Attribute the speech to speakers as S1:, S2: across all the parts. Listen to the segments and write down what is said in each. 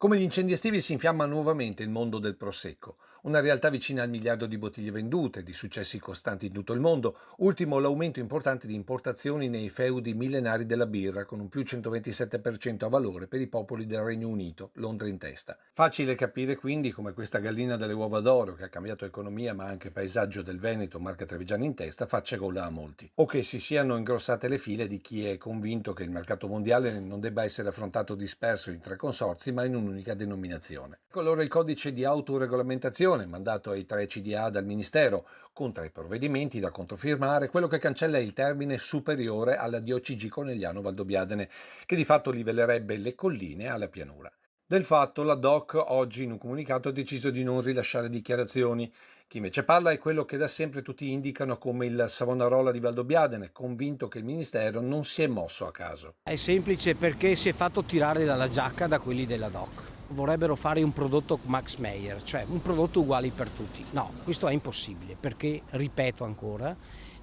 S1: Come gli incendi estivi si infiamma nuovamente il mondo del prosecco, una realtà vicina al miliardo di bottiglie vendute, di successi costanti in tutto il mondo, ultimo l'aumento importante di importazioni nei feudi millenari della birra, con un più 127% a valore per i popoli del Regno Unito, Londra in testa. Facile capire quindi come questa gallina dalle uova d'oro, che ha cambiato economia ma anche paesaggio del Veneto, marca Trevigiani in testa, faccia gola a molti. O che si siano ingrossate le file di chi è convinto che il mercato mondiale non debba essere affrontato disperso in tre consorzi ma in un'unica denominazione. Ecco allora il codice di autoregolamentazione mandato ai tre CDA dal Ministero, con tre provvedimenti da controfirmare, quello che cancella il termine superiore alla DOCG Conegliano Valdobbiadene, che di fatto livellerebbe le colline alla pianura. Del fatto, la DOC oggi in un comunicato ha deciso di non rilasciare dichiarazioni. Chi invece parla è quello che da sempre tutti indicano come il Savonarola di Valdobbiadene, convinto che il Ministero non si è mosso a caso.
S2: È semplice perché si è fatto tirare dalla giacca da quelli della DOC. Vorrebbero fare un prodotto Max Meyer, cioè un prodotto uguale per tutti. No, questo è impossibile perché, ripeto ancora,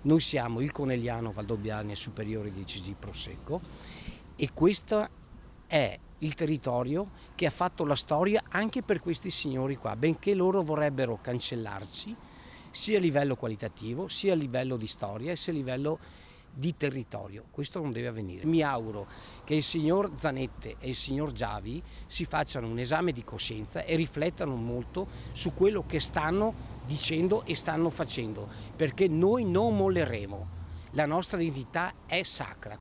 S2: noi siamo il Conegliano Valdobbiadene Superiore di CG Prosecco e questo è il territorio che ha fatto la storia anche per questi signori qua, benché loro vorrebbero cancellarci sia a livello qualitativo, sia a livello di storia, sia a livello di territorio. Questo non deve avvenire. Mi auguro che il signor Zanette e il signor Giavi si facciano un esame di coscienza e riflettano molto su quello che stanno dicendo e stanno facendo, perché noi non molleremo. La nostra identità è sacra.